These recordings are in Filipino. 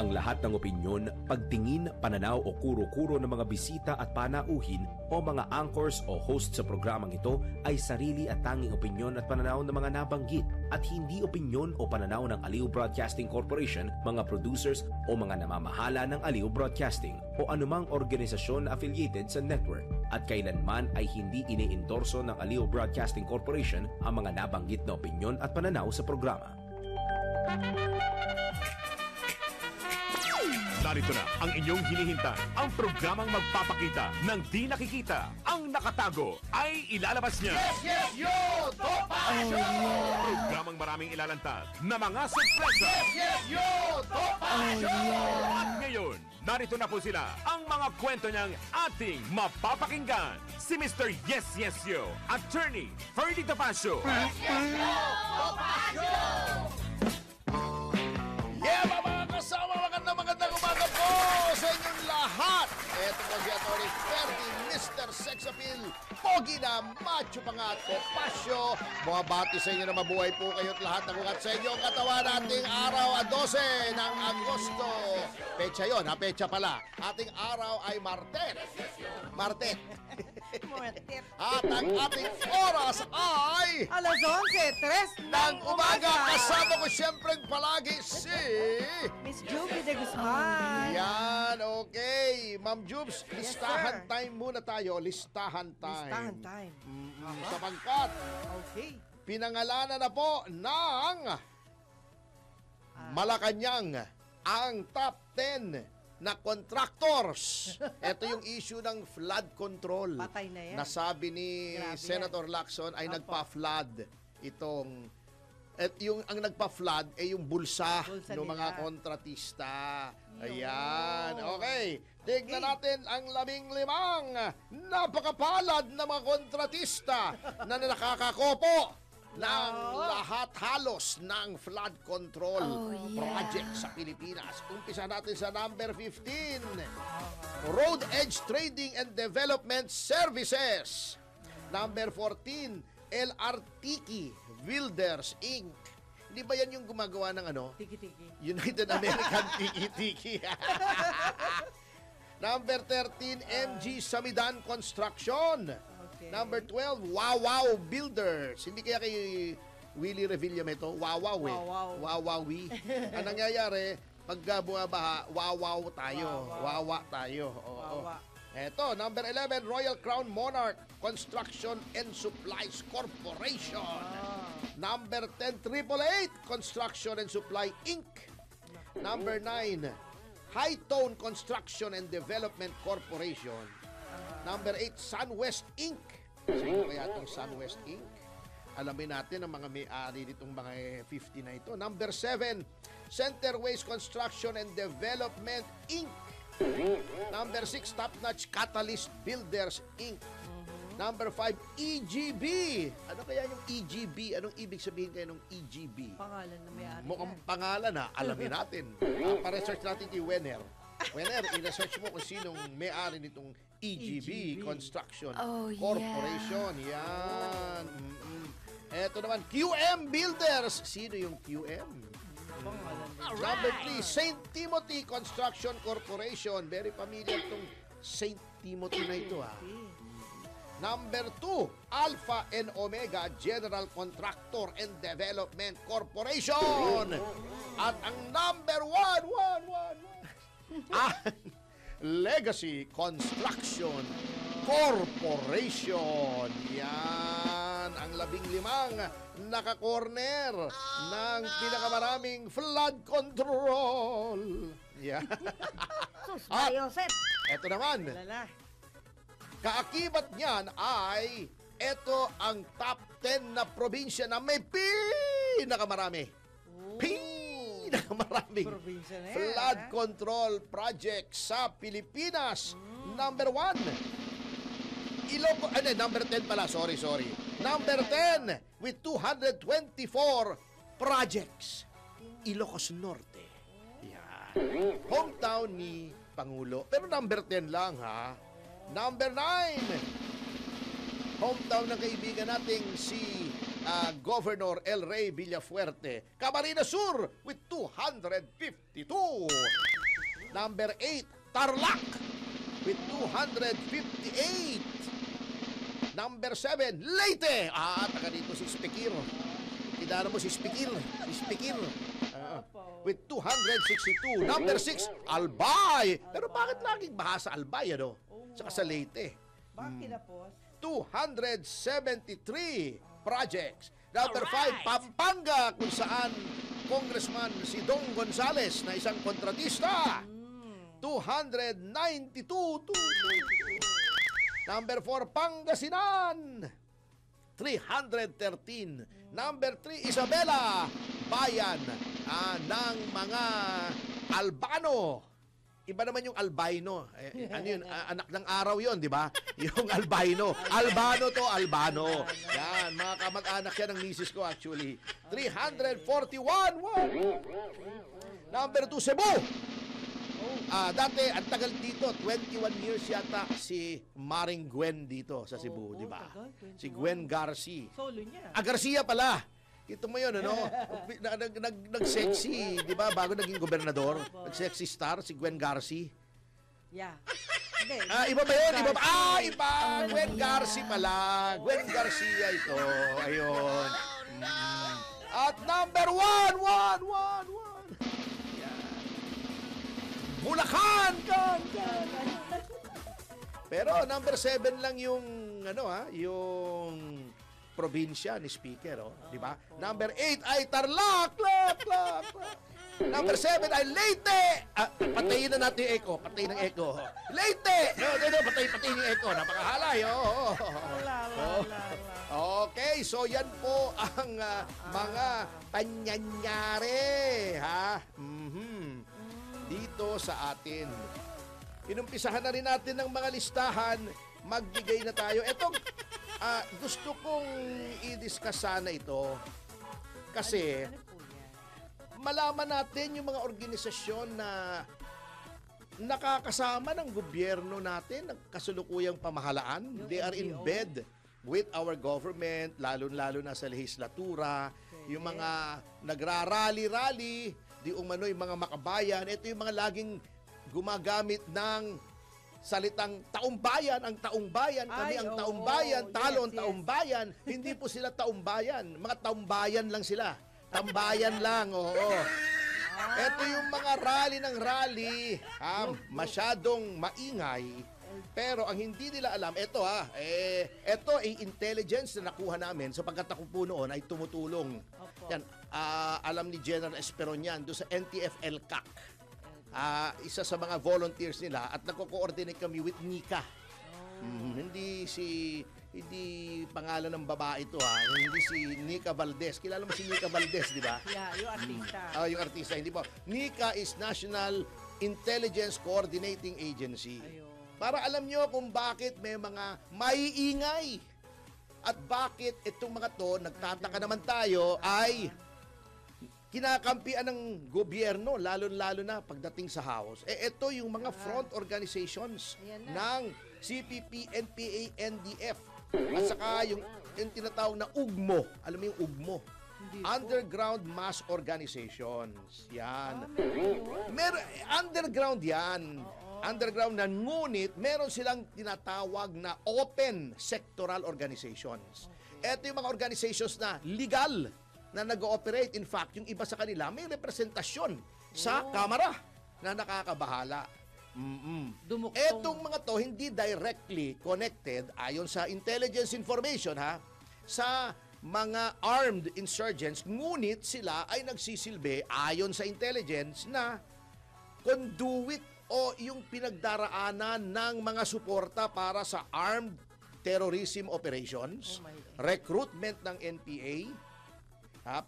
Ang lahat ng opinyon, pagtingin, pananaw o kuro-kuro ng mga bisita at panauhin o mga anchors o host sa programang ito ay sarili at tanging opinyon at pananaw ng mga nabanggit at hindi opinyon o pananaw ng Aliw Broadcasting Corporation, mga producers o mga namamahala ng Aliw Broadcasting o anumang organisasyon na affiliated sa network at kailanman ay hindi iniendorso ng Aliw Broadcasting Corporation ang mga nabanggit na opinyon at pananaw sa programa. Narito na ang inyong hinihintay, ang programang magpapakita ng di nakikita. Ang nakatago ay ilalabas niya. Yes, yo! Topa Show! Programang maraming ilalantad na mga sorpresa. Yes, yo! Topa Show! At ngayon, narito na po sila, ang mga kwento niyang ating mapapakinggan. Si Mr. Yes, Yes, Yo, Attorney Ferdy Topacio. Yes, yo! Topa Show! Yeah, mga kasama, magandang umaga po sa inyong lahat. Ito po si Atty. Ferdy, Mr. Sex Appeal, pogi na, macho pa nga, Topacio. Bumabati sa inyo na mabuhay po kayo't lahat ng ugat sa inyong katawan. Ating araw, 12 ng Agosto. Pecha yon, pecha pala. Ating araw ay Martes. At ang ating oras ay Alas 11:03 ng umaga. Kasama ko siyempre palagi si Miss Juby de Guzman. Yan, okay. Ma'am Jubes, listahan sir. time muna tayo. Listahan time. Listahan time. Sapagkat Okay. pinangalanan na po ng Malacanang ang top 10 na contractors. Ito yung issue ng flood control. Patay na yan. Nasabi ni Grabe Senator Lacson ay Opo. nagpa-flood itong at yung ang nagpa-flood ay yung bulsa ng nila. mga kontratista. Yo. Ayan. Okay. Tignan natin ang 15 napakapalad na mga kontratista na nakakakopo ng lahat halos ng flood control project sa Pilipinas. Umpisa natin sa number 15. Road Edge Trading and Development Services. Number 14, LRTiki Builders Inc. Hindi ba yan yung gumagawa ng ano? Tiki-tiki. United American Tiki-Tiki. Number 13, MG Samidan Construction. Okay. Number 12, Wawaw Builders. Hindi kaya kay Willie Revilla ito? Wawaw eh. Wawaw. Wawawi. Ang nangyayari, pagka bumabaha, wawaw tayo. Wawa tayo. Oo. Wawa. Eto, number 11, Royal Crown Monarch Construction and Supplies Corporation. Number 10, 888 Construction and Supply Inc. Number 9, High Tone Construction and Development Corporation. Number 8, Sunwest Inc. Sino kaya itong Sunwest Inc? Alamin natin ang mga may-ari nitong mga 50 na ito. Number 7, Centerways Construction and Development Inc. Number 6, Top Notch Catalyst Builders Inc. Number 5, EGB. Ano kaya yung EGB? Anong ibig sabihin kaya ng EGB? Pangalan na may-ari. Mukhang pangalan ha. Alamin natin. Pa-research natin kay Wenner. Wenner, i-research mo kung sinong may-ari nitong EGB Construction Corporation. Yan. Eto naman, QM Builders. Sino yung QM? Number 3, St. Timothy Construction Corporation. Very familiar itong St. Timothy na ito ha. Number 2, Alpha and Omega General Contractor and Development Corporation. At ang number 1, ang Legacy Construction Corporation. Yan ang 15 naka-corner ng pinakamaraming flood control. Yan. At eto naman, Lala. kaakibat niyan ay ito ang top 10 na probinsya na may pinakamaraming Probinsya na yan, flood control project sa Pilipinas. Number 1, number 10 pala, sorry. Number 10 with 224 projects. Ilocos Norte. Yan. Hometown ni Pangulo. Pero number 10 lang ha. Number 9, hometown ng kaibigan nating si Governor El Rey Villafuerte. Camarines Sur with 252. Number 8, Tarlac with 258. Number 7, Leyte. Taga dito si Spikir. Kilala mo si Spikir. With 262. Number 6, Albay. Pero bakit laging baha sa Albay, ano? Saka sa Leyte. Bakit na po? 273 projects. Number 5, Pampanga, kung saan Congressman si Dong Gonzales na isang kontratista. 292. Number 4, Pangasinan. 313. Number 3, Isabela, bayan ng mga Albano. Iba naman yung albino. Ano yun? Anak ng araw yun, di ba? Yung albino. Albano to, albano. Yan, mga kamag-anak yan ng misis ko actually. 341. Number 2, Cebu. Dati, ang tagal dito, 21 years yata si Maring Gwen dito sa Cebu, di ba? Si Gwen Garcia. Solo niya. Garcia pala. Ito mo yun, ano? Nag-sexy, di ba? Bago naging gobernador. Nag-sexy star, si Gwen Garcia. Yeah. Hindi. Iba ba yun? Iba ba? Iba! Gwen Garcia pala. Gwen Garcia ito. Ayun. At number 1. Bulacan! Pero number 7 lang yung, yung probinsya ni Speaker, di ba? Number 8 ay Tarlac. Number 7 ay Leyte. Patayin na natin yung echo. Patayin ng echo. Leyte! Patayin yung echo. Napakahalay. Okay, so yan po ang mga panyanyari, dito sa atin. Inumpisahan na rin natin ng mga listahan. Magbigay na tayo. Etong gusto kong i-discuss sana ito kasi malaman natin yung mga organisasyon na nakakasama ng gobyerno natin, ng kasulukuyang pamahalaan. They are in bed with our government, lalo-lalo na sa lehislatura. Yung mga nagrarally-rally, di umano yung mga makabayan. Ito yung mga laging gumagamit ng salitang taumbayan, ang taumbayan, kami ang taumbayan, talo ang taumbayan. Hindi po sila taumbayan. Mga taumbayan lang sila. Tambayan lang, Ito yung mga rally ng rally, masyadong maingay. Pero ang hindi nila alam, ito ay intelligence na nakuha namin sapagkat ako po noon ay tumutulong. Yan, alam ni General Esperon yan doon sa NTF-ELCAC. Isa sa mga volunteers nila at nagko-coordinate kami with Nika. Hindi pangalan ng babae ito hindi si Nika Valdez. Kilala mo si Nika Valdez, di ba? Yeah, yung artista. Yung artista, hindi po. Nika is National Intelligence Coordinating Agency. Para alam nyo kung bakit may mga maiingay at bakit itong mga to, nagtataka naman tayo, ay kinakampian ng gobyerno, lalo-lalo na pagdating sa House. Ito yung mga front organizations ng CPP, NPA, NDF. At saka yung tinatawag na UGMO. Alam mo yung UGMO? Underground Mass Organizations. Yan. Underground yan. Underground na, ngunit meron silang tinatawag na open sectoral organizations. Ito yung mga organizations na legal na nag-ooperate. In fact, yung iba sa kanila may representasyon sa Kamara na nakakabahala. Etong mga to hindi directly connected ayon sa intelligence information sa mga armed insurgents, ngunit sila ay nagsisilbi ayon sa intelligence na conduit o yung pinagdaraanan ng mga suporta para sa armed terrorism operations, recruitment ng NPA,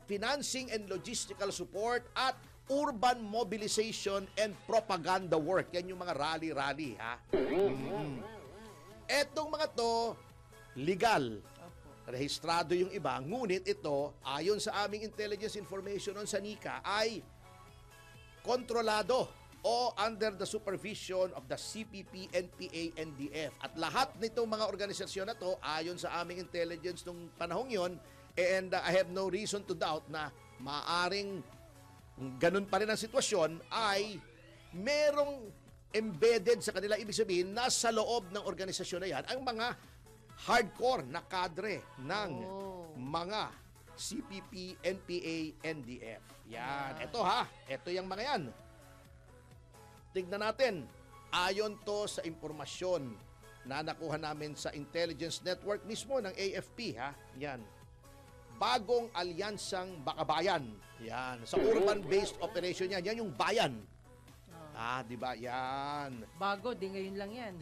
financing and logistical support, at urban mobilization and propaganda work. Yan yung mga rally-rally. Etong mga to, legal. Rehistrado yung iba. Ngunit ito, ayon sa aming intelligence information on sa NICA, ay kontrolado o under the supervision of the CPP, NPA, NDF. At lahat nitong mga organisasyon na to, ayon sa aming intelligence nung panahong yon, and I have no reason to doubt na maaring ganun pa rin ang sitwasyon, ay merong embedded sa kanila. Ibig sabihin, nasa loob ng organisasyon na yan, ang mga hardcore na kadre ng mga CPP, NPA, NDF. Yan. Ito ha. Ito yung mga yan. Tignan natin. Ayon to sa impormasyon na nakuha namin sa intelligence network mismo ng AFP ha. Yan. Bagong alyansang bakabayan. Yan. Sa urban-based operation yan. Yan yung bayan. Di ba? Yan. Bago, di ngayon lang yan.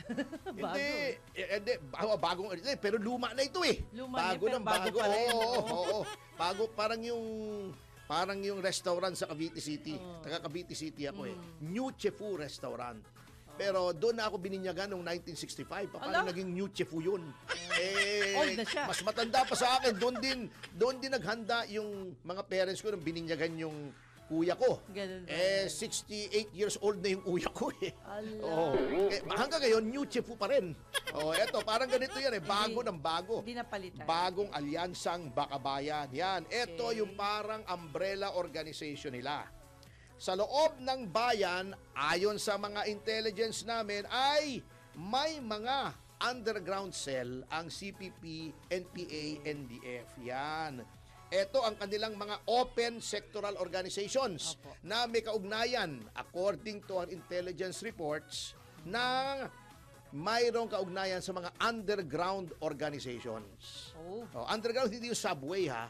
Bago. Hindi, bagong, pero luma na ito eh. Luma bago na, ng bago bago. pa rin, Oo. Bago, parang yung restaurant sa Cavite City. Taga Cavite City ako eh. New Chefu Restaurant. Pero doon na ako bininyagan noong 1965. Paano naging New Chefu yun? Old na siya. Mas matanda pa sa akin. Doon din naghanda yung mga parents ko nung bininyagan yung kuya ko. Ganun ba? 68 years old na yung kuya ko eh. Ala. Hanggang ngayon, New Chefu pa rin. Eto, parang ganito yan eh. Bago ng bago. Hindi napalitan. Bagong alyansang bakabayan. Yan. Ito yung parang umbrella organization nila. Sa loob ng bayan, ayon sa mga intelligence namin, ay may mga underground cell ang CPP, NPA, NDF. Yan. Ito ang kanilang mga open sectoral organizations na may kaugnayan according to our intelligence reports na mayroong kaugnayan sa mga underground organizations. Underground, hindi yung subway ha.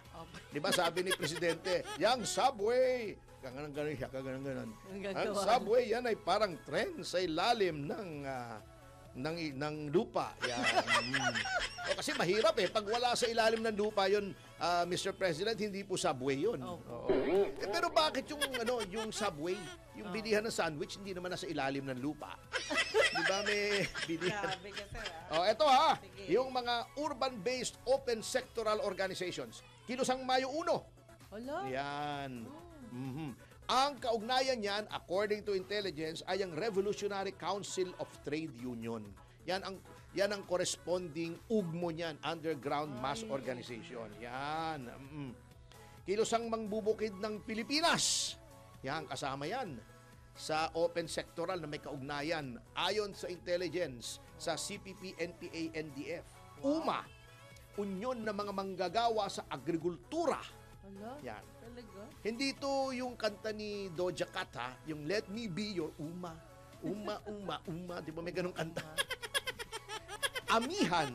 Di ba sabi ni Presidente, yung subway, ganun-ganun siya, ganun-ganun. Ang subway, yan ay parang tren sa ilalim ng lupa. Yan. Kasi mahirap eh. Pag wala sa ilalim ng lupa yun, Mr. President, hindi po subway yun. Pero bakit yung subway, yung bilihan ng sandwich, hindi naman nasa ilalim ng lupa? Di ba may bilihan? Grabe ka, sir. Ito ha, yung mga urban-based open sectoral organizations. Kilusang Mayo 1. Hala? Yan. Ang kaugnayan niyan, according to intelligence, ay ang Revolutionary Council of Trade Union. Yan ang corresponding ugmo niyan, underground mass organization. Yan. Kilusang Mangbubukid ng Pilipinas. Yan, kasama yan sa open sectoral na may kaugnayan ayon sa intelligence sa CPP, NPA, NDF. UMA, Union ng mga manggagawa sa agrikultura. Hala? Yan. Talaga? Hindi ito yung kanta ni Doja Cat ha, yung Let Me Be Your Uma. Uma. Di ba may ganong kanta? Amihan.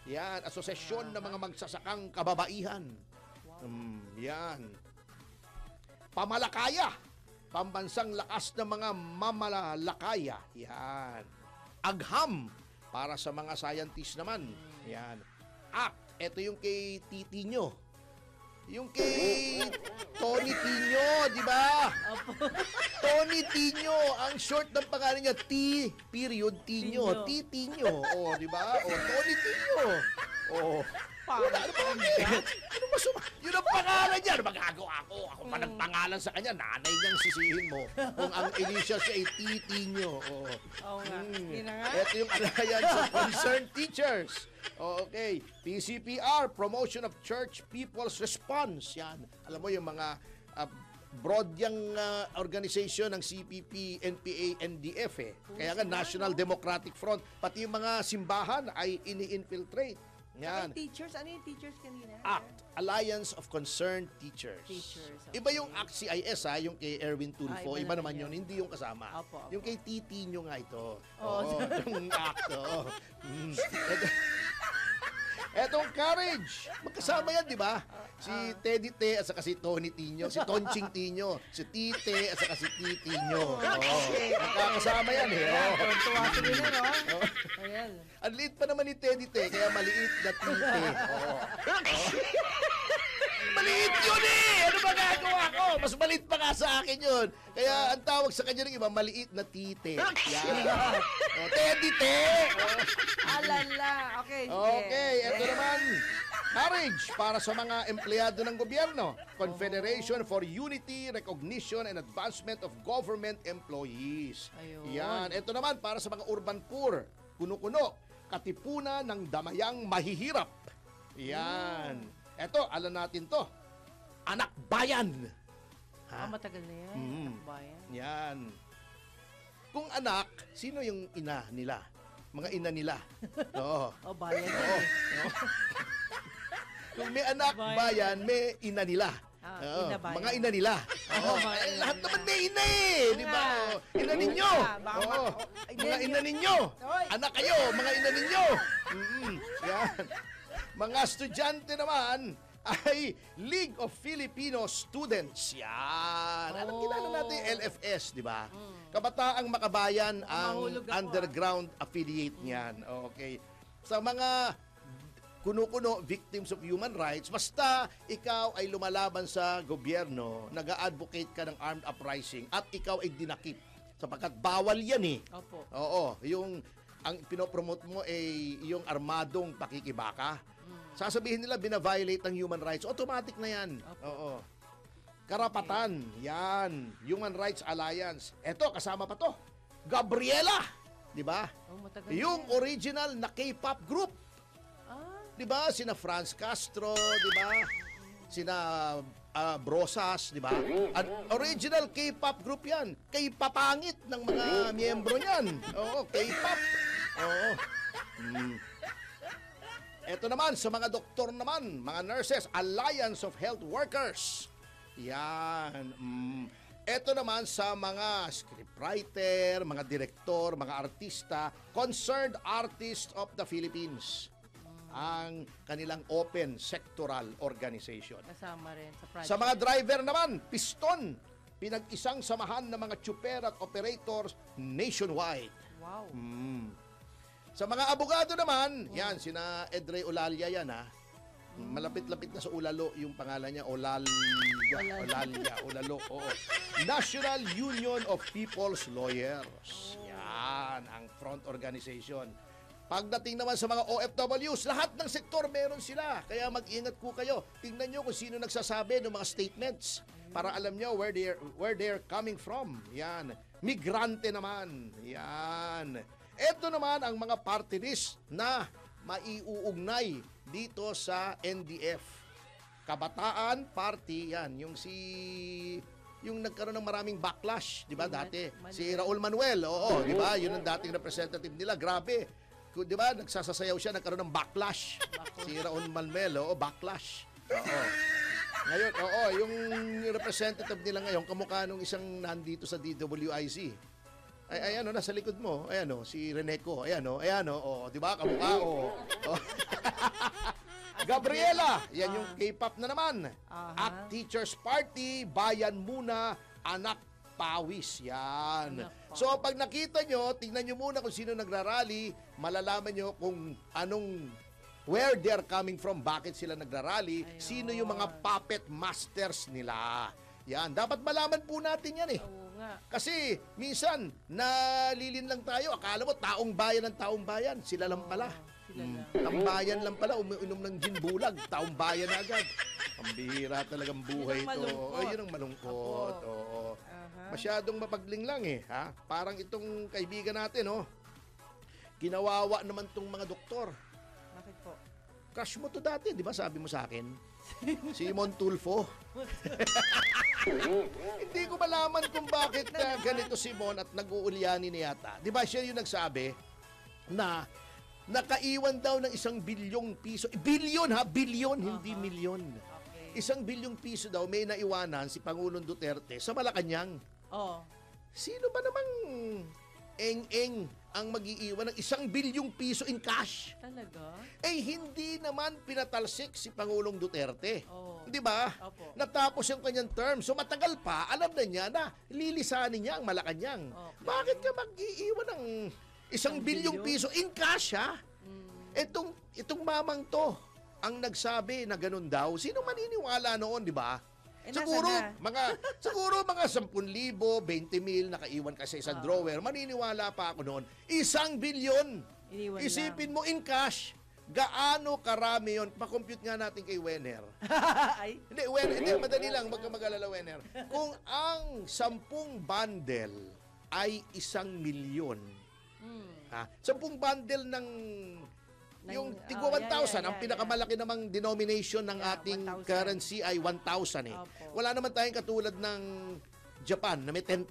Yan, asosasyon ng mga magsasakang kababaihan. Yan. Pamalakaya. Pambansang lakas ng mga mamalalakaya. Yan. Agham. Para sa mga scientist naman. Yan. ACT. Ito yung kay Titi nyo. Yung kay Tony Tino, di ba? Tony Tino, ang short ng pangalan niya, Tino. Tino. Di ba? Tony Tino. Ano masuma? Yun ang pangalan niya. Ano magagawa ko? Ako pa nagpangalan sa kanya. Nanay niyang sisihin mo. Kung ang initial siya ay Tino. Oo nga. Yun na nga. Ito yung Alliance of Concerned Teachers. Okay. PCPR, Promotion of Church People's Response. Yan. Alam mo yung mga broad yung organization ng CPP, NPA, NDF eh. Kaya nga National Democratic Front. Pati yung mga simbahan ay ini-infiltrate. Yan. Teachers, ano yung teachers kanina? ACT, Alliance of Concerned Teachers. Okay. Iba yung ACT CIS ha, yung kay Erwin Tulfo. Iba naman yun, hindi yung kasama. Opo. Yung kay Titi nyo nga ito. Yung ACT. Etong Courage. Magkasama yan, di ba? Si Teddy Te at saka si Tony Tino, si Tonching Tino, si Tite at saka si Titi nyo. Magkakasama yan eh. Tuwa sila, no? Ayan. Ang liit pa naman ni Teddy Te, kaya maliit na Tite. Maliit yun eh! Ano ba gagawa ko? Mas maliit pa nga sa akin yun. Kaya ang tawag sa kanya ng iba, maliit na Tite. Yan. Teddy Te! Alala. Okay, sige. Okay, ito naman. Courage para sa mga empleyado ng gobyerno. Confederation for Unity, Recognition, and Advancement of Government Employees. Ayun. Yan. Ito naman para sa mga urban poor. Kuno-kuno. Katipunan ng damayang mahihirap. Yan. Ito, alam natin to. Anak Bayan. Matagal na yan. Bayan. Yan. anak, sino yung ina nila? Mga ina nila. Oo. Oh, bayan yan Oo. eh. Kung may anak, bayan, may ina nila. Oo, ina bayan. mga ina nila. Oo, mga ina lahat nila. naman may ina eh. Di ba? nga. Oo, ina ninyo. Baka Oo. Ay, Mga yan, ina ninyo. Oy. Anak kayo, mga ina ninyo. Yan. Mga estudyante naman ay League of Filipino Students. Yan. Alam, kilala natin yung LFS, di ba? Kabataang Makabayan ang Mahulog ako, underground affiliate niyan. Okay. Sa mga kuno-kuno victims of human rights, basta ikaw ay lumalaban sa gobyerno, nag-a-advocate ka ng armed uprising at ikaw ay dinakip. Sapagkat bawal yan eh. Opo. Oo, yung ang pinopromote mo ay yung armadong pakikibaka. Sasabihin nila bina-violate ang human rights, automatic na yan. Oo. Karapatan, yan. Human Rights Alliance. Eto, kasama pa to. Gabriela, di ba? Oh, matagal Yung na yan. original na K-pop group. Ah, 'Di ba? Sina Franz Castro, 'di ba? Sina Brosas, 'di ba? At original K-pop group 'yan. K-papangit ng mga miyembro niyan. Oo, K-pop. Oo. Ito naman sa mga doktor naman, mga nurses, Alliance of Health Workers. Yan. Ito naman sa mga scriptwriter, mga direktor, mga artista, Concerned Artists of the Philippines. Ang kanilang open sectoral organization. kasama rin sa project. Sa mga driver naman, Piston, pinag-isang samahan ng mga tsuper at operators nationwide. Wow. Sa mga abogado naman, yan, sina Edre Olalia yan ha. Malapit-lapit na sa Ulalo yung pangalan niya, Olalia, Ulalo, oo. National Union of People's Lawyers. Yan, ang front organization. Pagdating naman sa mga OFWs, lahat ng sektor meron sila. Kaya mag-ingat po kayo. Tingnan nyo kung sino nagsasabi ng mga statements para alam nyo where they're coming from. Yan. Migrante naman. Yan. Ito naman ang mga party list na maiuugnay dito sa NDF. Kabataan Party, yan. Yung nagkaroon ng maraming backlash, di ba dati? Si Raul Manuel, oo, di ba? Yun ang dating representative nila. Grabe. Di ba? Nagsasasayaw siya, nagkaroon ng backlash. Si Raul Manuel, oo, backlash. Oo. Ngayon, oo, yung representative nila ngayon, kamukha nung isang nandito sa DWIC. Ay, ano, nasa likod mo. Ayan, o, si Reneco. Ayan, o, di ba? Kamukha, o. Gabriela, yan yung K-pop na naman. Act Teachers Party, Bayan Muna, Anak Pawis. Yan. So, pag nakita nyo, tingnan nyo muna kung sino nagrarally, malalaman nyo kung where they're coming from, bakit sila nagrarally, sino yung mga puppet masters nila. Yan. Dapat malaman po natin yan eh. Oo nga. Kasi minsan, nalilin lang tayo. Akala mo, taong bayan ng taong bayan. Sila lang pala. Sila lang. Tambayan lang pala, umiinom ng gin bulag. Taong bayan na agad. Ang bihira talagang buhay Yun ang ito. malungkot. Yun ang malungkot. Oo. Masyadong mapagling lang eh. Ha? Parang itong kaibigan natin, oh. Ginawawa naman tong mga doktor. Bakit po? Crush mo to dati, di ba sabi mo sa akin? Si Montulfo. Hindi ko malaman kung bakit ganito si Mon at nag-uulyani niya yata. Di ba siya yung nagsabi na nakaiwan daw ng 1 bilyong piso. Bilyon ha? Bilyon, hindi milyon. Okay. 1 bilyong piso daw may naiwanan si Pangulong Duterte sa Malacanang. Oh. Sino ba namang eng-eng ang mag-iiwan ng 1 bilyong piso in cash? Talaga? Eh, hindi naman pinatalsik si Pangulong Duterte. Oo. Di ba? Opo. Natapos yung kanyang term. So, matagal pa, alam na niya na lilisanin niya ang Malacanang. Okay. Bakit ka mag-iiwan ng 1 bilyong piso in cash, ha? Itong mamang to, ang nagsabi na ganun daw, sino maniniwala noon, di ba? Siguro mga 10,000, 20,000 nakaiwan ka sa isang drawer. Maniniwala pa ako noon. 1 bilyon. Iniwan Isipin mo in cash, gaano karami yon? Pa-compute nga natin kay Wenner. Ay. Hindi, madali lang, wag kang mag-alala, Wenner. Kung ang 10 bundle ay 1 milyon, 10 bundle ng yung tigwa 1,000, ang pinakamalaki namang denomination ng ating 1,000. currency ay 1,000 eh. Opo. Wala naman tayong katulad ng Japan na may 10,000,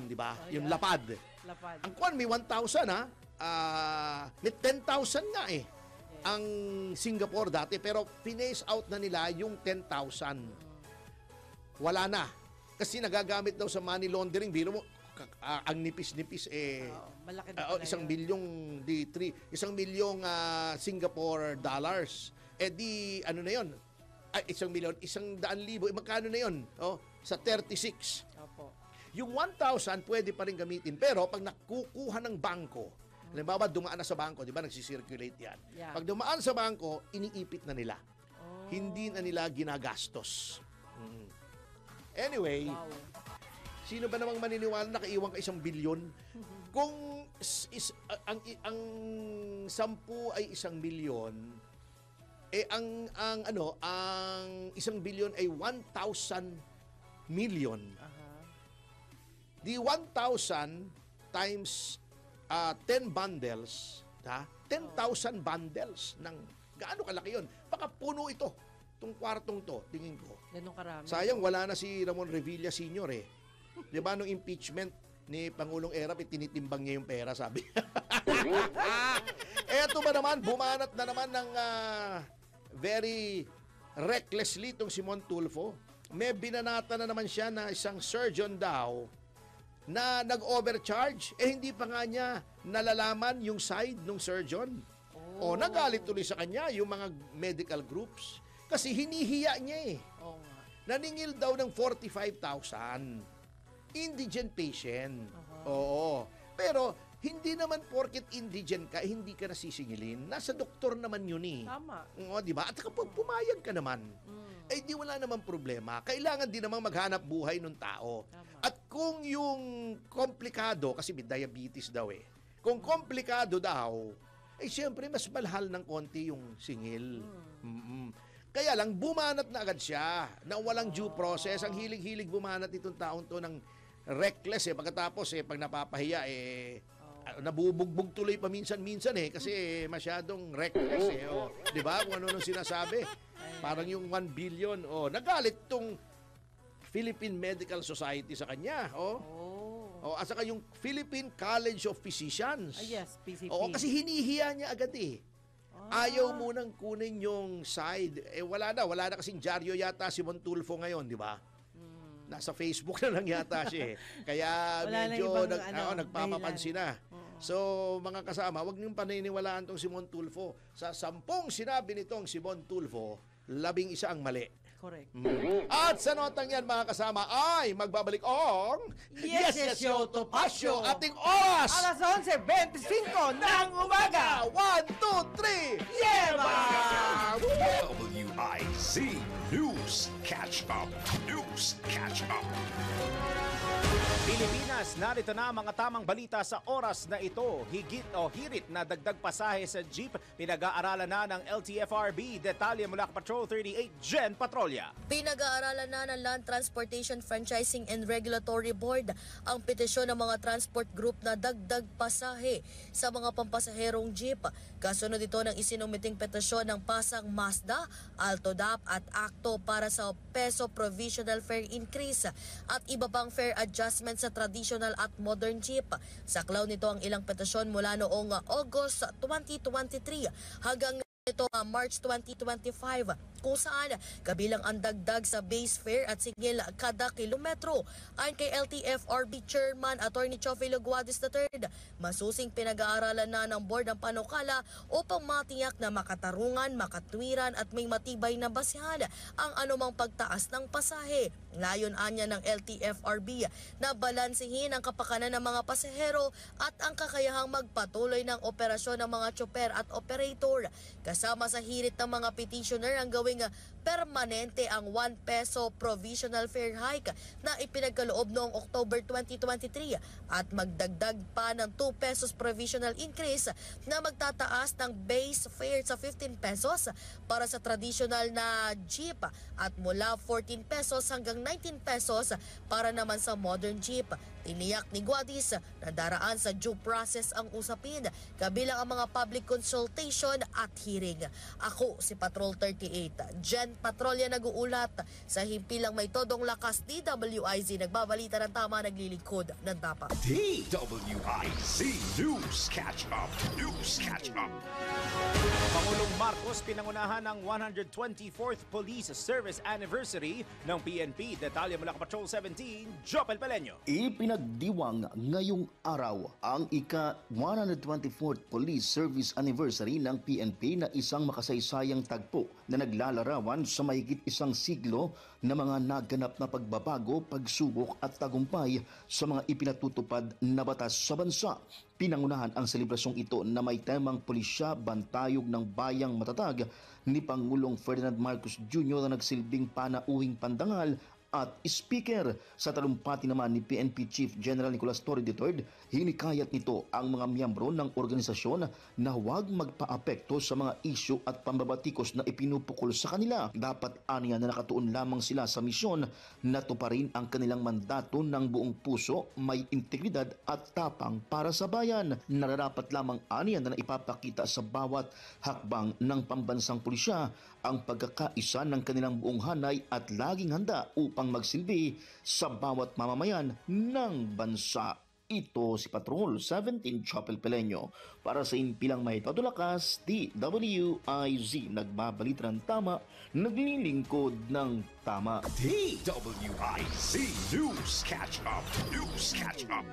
di ba? Yung lapad. Lapad. Ang kwan, may 1,000 ha. May 10,000 nga eh. Ang Singapore dati, pero pinace out na nila yung 10,000. Wala na. Kasi nagagamit daw sa money laundering. Biro mo, ang nipis-nipis eh. Malaki na pala 1 yun. bilyong D3, 1 bilyong Singapore dollars. Eh di, ano na yun? 1 milyon, 100,000. Magkano na yun? Sa 36. Opo. Yung 1,000 pwede pa rin gamitin. Pero pag nakukuha ng bangko, halimbawa dumaan na sa bangko, di ba nagsisirculate yan. Yeah. Pag dumaan sa bangko, iniipit na nila. Oh. Hindi na nila ginagastos. Anyway, Wow. sino ba namang maniniwala nakaiwan ka 1 bilyon? Kung ang 10 ay 1 bilyon, eh ang 1 bilyon ay 1,000 million. Aha. Di 1,000 times 10 bundles, 10,000 bundles ng gaano kalaki yun. Baka puno ito, itong kwartong to, tingin ko. Ganun karami. Sayang wala na si Ramon Revilla Sr. eh. Di ba nung impeachment ni Pangulong Erap, tinitimbang niya yung pera, sabi. Eto ba naman, bumanat na naman ng very recklessly itong si Montulfo. May binanata na naman siya na isang surgeon daw na nag-overcharge. Hindi pa nga niya nalalaman yung side ng surgeon. Nagalit tuloy sa kanya yung mga medical groups. Kasi hinihiya niya eh. Oo nga. Naningil daw ng 45,000. Indigent patient. Oo. Pero hindi naman porket indigent ka, hindi ka nasisingilin. Nasa doktor naman yun eh. Tama. Di ba? At kapag pumayag ka naman, di wala namang problema. Kailangan din namang maghanap buhay ng tao. Tama. At kung yung komplikado, kasi may diabetes daw eh. Kung komplikado daw, siyempre mas balhal ng konti yung singil. Kaya lang, bumanat na agad siya na walang due process. Ang hilig-hilig bumanat itong taong to ng reckless eh. Pagkatapos pag napapahiya nabubugbog tuloy pa minsan-minsan kasi masyadong reckless eh. Di ba? Kung ano nung sinasabi. Parang yung 1 billion. Nagalit tong Philippine Medical Society sa kanya. At saka yung Philippine College of Physicians. Yes, PCP. Kasi hinihiya niya agad eh. Ayaw munang kunin yung side. Wala na kasing dyaryo yata si Montulfo ngayon, di ba? Nasa Facebook na lang yata siya eh. Kaya Wala medyo na ibang, nagpapapansin na. So, mga kasama, huwag niyong paniniwalaan tong si Montulfo. Sa 10 sinabi nitong si Montulfo, 11 ang mali. Correct. At sa notang yan, mga kasama, ay magbabalik ang Yes, Yo, Topacio. Ating oras! Alas 11:25 ng umaga. 1, 2, 3, Yema! WIZ News Catch Up. News Catch Up. Pilipinas, narito na ang mga tamang balita sa oras na ito. Higit o hirit na dagdag pasahe sa jeep, pinag-aaralan na ng LTFRB. Detalye mula Patrol 38, Jen Patrolya. Pinag-aaralan na ng Land Transportation Franchising and Regulatory Board ang petisyon ng mga transport group na dagdag pasahe sa mga pampasaherong jeep. Kasunod ito ng isinumiting petisyon ng Pasang Mazda, Altodap at Acto para sa peso provisional fare increase at iba pang fare adjustment sa traditional at modern jeep. Saklaw nito ang ilang petisyon mula noong August 2023 hanggang ito March 2025 kung saan kabilang ang dagdag sa base fare at singil kada kilometro. Ayon kay LTFRB Chairman Attorney Chofilo Guadis III, masusing pinag-aaralan na ng board ang panukala upang matiyak na makatarungan, makatwiran at may matibay na basihan ang anumang pagtaas ng pasahe. Ngayon anya ng LTFRB na balansihin ang kapakanan ng mga pasahero at ang kakayahang magpatuloy ng operasyon ng mga tsoper at operator. Kasama sa hirit ng mga petitioner ang gawing permanente ang 1 peso provisional fare hike na ipinagkaloob noong October 2023 at magdagdag pa ng 2 pesos provisional increase na magtataas ng base fare sa 15 pesos para sa traditional na jeep at mula 14 pesos hanggang 19 pesos para naman sa modern jeep. Tiniyak ni Guadis na daraan sa due process ang usapin, kabilang ang mga public consultation at hearing. Ako si Patrol 38, Jen Patrolya nag-uulat. Sa himpilang may todong lakas, DWIZ nagbabalita ng tama, naglilingkod ng tama. DWIZ News Catch Up. News Catch Up. Pangulong Marcos pinangunahan ng 124th Police Service Anniversary ng PNP. Detalye mula ka Patrol 17, Jopel Peleño. Ipinagdiwang ngayong araw ang ika-124th Police Service Anniversary ng PNP na isang makasaysayang tagpo na naglalarawan sa mahigit isang siglo na mga naganap na pagbabago, pagsubok at tagumpay sa mga ipinatutupad na batas sa bansa. Pinangunahan ang selebrasyong ito na may temang pulisya, bantayog ng bayang matatag ni Pangulong Ferdinand Marcos Jr. na nagsilbing panauhing pandangal at speaker. Sa talumpati naman ni PNP Chief General Nicolas Torre III, hinikayat nito ang mga miyembro ng organisasyon na huwag magpaapekto sa mga isyu at pambabatikos na ipinupukol sa kanila. Dapat aniya na nakatuon lamang sila sa misyon na tuparin ang kanilang mandato ng buong puso, may integridad at tapang para sa bayan. Nararapat lamang aniya na ipapakita sa bawat hakbang ng pambansang pulisya ang pagkakaisa ng kanilang buong hanay at laging handa upang magsilbi sa bawat mamamayan ng bansa. Ito si Patrol 17 Chopel Peleño para sa impilang may todo lakas, DWIZ nagbabalita ng tama, naglilingkod ng tama. DWIZ News Catch Up. News Catch Up.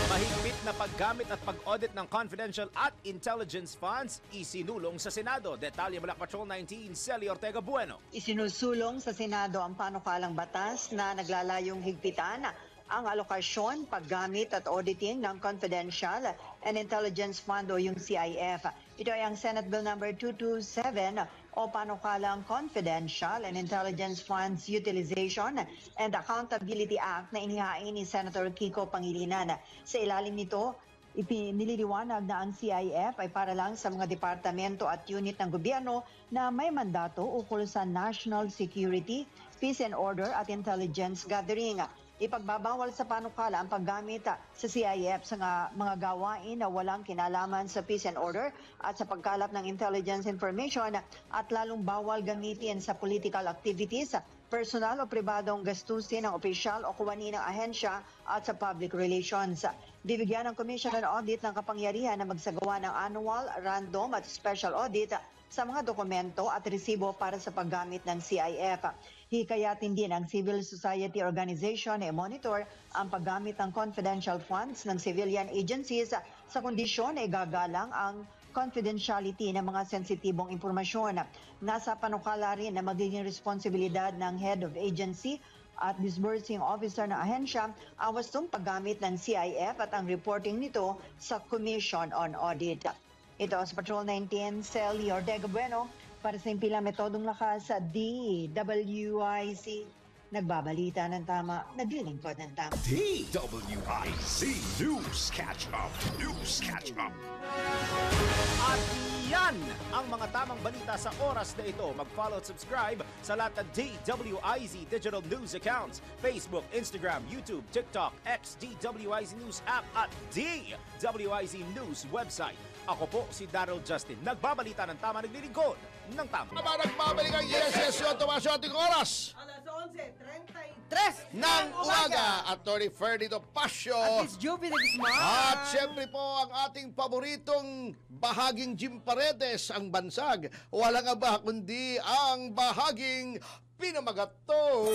Mahigpit na paggamit at pag-audit ng confidential at intelligence funds isinulong sa Senado. Detalye mula Patrol 19, Celi Ortega Bueno. Isinusulong sa Senado ang panukalang batas na naglalayong higpitan ang alokasyon, paggamit at auditing ng Confidential and Intelligence Fund o yung CIF. Ito ay ang Senate Bill number 227 o panukalang Confidential and Intelligence Funds Utilization and Accountability Act na inihain ni Senator Kiko Pangilinan. Sa ilalim nito, nililiwanag na ang CIF ay para lang sa mga departamento at unit ng gobyerno na may mandato ukol sa national security, peace and order at intelligence gathering. Ipagbabawal sa panukala ang paggamit sa CIF sa mga gawain na walang kinalaman sa peace and order at sa pagkalap ng intelligence information at lalong bawal gamitin sa political activities, personal o pribadong gastusin ng opisyal o kuwani ng ahensya at sa public relations. Bibigyan ng Commission on Audit ng kapangyarihan na magsagawa ng annual, random at special audit sa mga dokumento at resibo para sa paggamit ng CIF. Hikayatin din ang civil society organization na i-monitor ang paggamit ng confidential funds ng civilian agencies sa kondisyon na igagalang ang confidentiality ng mga sensitibong impormasyon. Nasa panukala rin na magiging responsibilidad ng head of agency at disbursing officer ng ahensya ang wastong paggamit ng CIF at ang reporting nito sa Commission on Audit. Ito sa Patrol 19, Celi Ortega Bueno para sa impilang metodong lakas sa DWIZ. Nagbabalita ng tama, naglilingkod ng tama. DWIZ News Catch Up. News Catch Up. At yan ang mga tamang balita sa oras na ito. Mag-follow at subscribe sa lahat ng DWIZ Digital News accounts. Facebook, Instagram, YouTube, TikTok, X, DWIZ News app at DWIZ News website. Ako po si Daryl Justin. Nagbabalita ng tama, naglilingkod ng tama. Nagbabalik ang Yes, Yo, tumaso ating oras. Alas 11:33 Ng umaga, Atty. Ferdinand Pasio. At Miss Juby de Guzman. At syempre po ang ating paboritong bahaging Jim Paredes, ang bansag. Walang iba kundi ang bahaging pinamagato.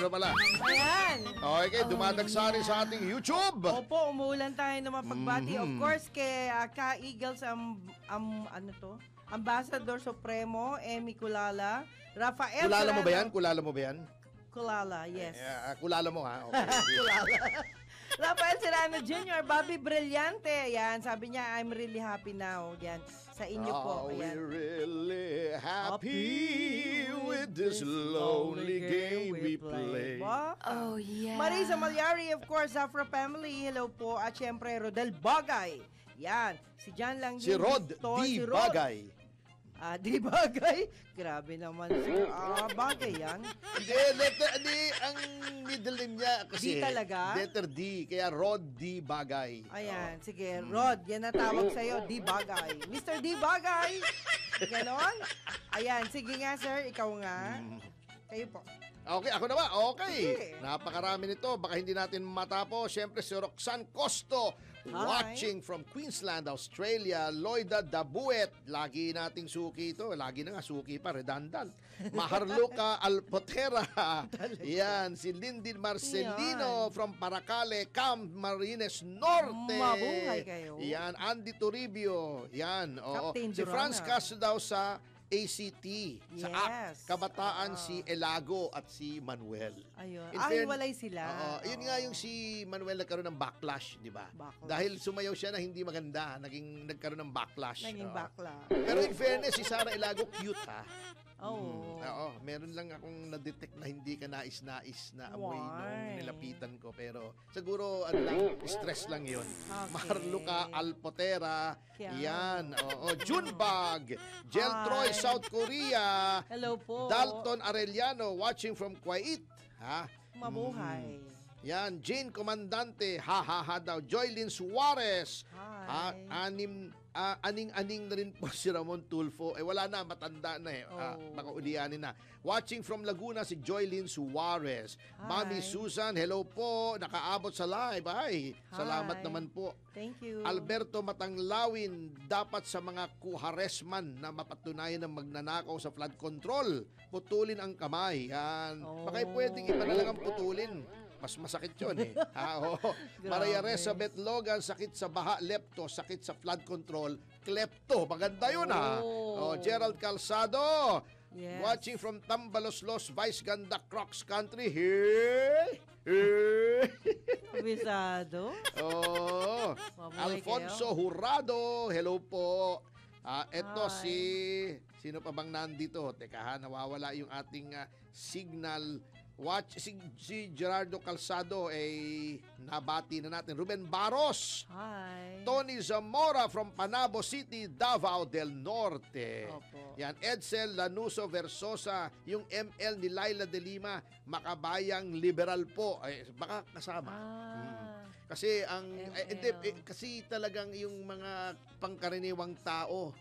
Pala. Ayan. Okay, dumadagsari sa ating YouTube. Opo, umuulan tayo ng mapagbati. Of course, kay Ka-Eagles, Ambassador Supremo, Emmy Kulala, Rafael Kulala mo ba yan? Kulala mo ba yan? Kulala, yes. Kulala mo ha? Okay. Kulala. Rafael Serrano Jr., Bobby Brillante. Yan, sabi niya, I'm really happy now. Yan, sa inyo po. Ayan. We're really happy with this lonely game we play. Ba? Oh, yeah. Marisa Malyari, of course, Zafra family. Hello po. At syempre, Rodel Bagay. Yan, si John lang Si din Rod dito, D. si Rod. Bagay. Di Bagay? Grabe naman. Bagay yan. Hindi, ang middle name niya kasi. D talaga? Letter D, kaya Rod D. Bagay. Ayan, sige. Rod, yan na tawag sa'yo, D. Bagay. Mr. D. Bagay! Ganon? Ayan, sige nga, sir. Ikaw nga. Kayo po. Okay, ako na ba? Okay. Sige. Napakarami nito. Baka hindi natin matapos. Siyempre, si Roxanne Costo. Hi. Watching from Queensland, Australia. Loida Dabuet. Lagi nating suki ito. Lagi na nga suki pa. Redundant. Maharluka Alpotera. Yan. Si Lindy Marcelino from Paracale, Camp Marines Norte. Mabuhay kayo. Yan. Andy Toribio. Yan. Oo. Captain Si Franz Durana. Castro daw sa ACT. Sa Yes. Kabataan si Elago at si Manuel. Ayun. In Hiwalay sila. Oo, yun nga yung si Manuel nagkaroon ng backlash, di ba? Backlash. Dahil sumayaw siya na hindi maganda, nagkaroon ng backlash. Naging Oo. bakla. Pero in fairness, si Sara Elago cute ha. Oo. Oo, meron lang akong na-detect na hindi ka nais-nais na amoy nung Why? nilapitan ko. Pero siguro, ano lang, stress lang yun. Okay. Marluka Alpotera, Yan. yan. Oo, Junbag, Jeltroy, Hi. South Korea, Hello po. Dalton Arellano, watching from Kuwait. Ha? Mabuhay. Yan, Jane Comandante, ha daw. Joylyn Suarez. Hi. Aning-aning na rin po si Ramon Tulfo. Wala na, matanda na eh. Baka ulianin na. Watching from Laguna si Joylyn Suarez. Hi. Mami Susan, hello po. Nakaabot sa live. Ay, salamat Hi. naman po. Thank you. Alberto Matanglawin, dapat sa mga kuharesman na mapatunayan ng magnanakaw sa flood control, putulin ang kamay. Yan. Baka pwedeng iba na lang ang putulin. Mas masakit yun eh. Maria Reza Betlogan, sakit sa baha, lepto, sakit sa flood control, klepto. Maganda yun ha. Gerald Calzado, Yes. watching from Tambaloslos, Vice Ganda, Crocs Country. Hey! Bisado. Oh, Mabuhay Alfonso Jurado, hello po. Eto Hi. sino pa bang nandito? Teka ha, nawawala yung ating signal. Si Gerardo Calzado nabati na natin. Ruben Baros. Hi. Tony Zamora from Panabo City, Davao del Norte. Opo. Yan, Edsel Lanuso Versosa, yung ML ni Laila de Lima, makabayang liberal po. Baka kasama. Kasi kasi talagang yung mga pangkaraniwang tao,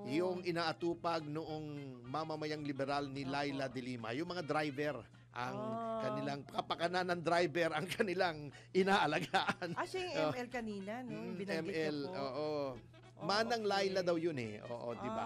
yung inaatupag noong mamamayang liberal ni Laila de Lima, yung mga driver, ang kanilang kapakanan ng driver ang kanilang inaalagaan. Siya yung ML kanina, no? Yung binanggit ML, niyo po. oo. Manang Laila daw yun eh. Oo, di ba?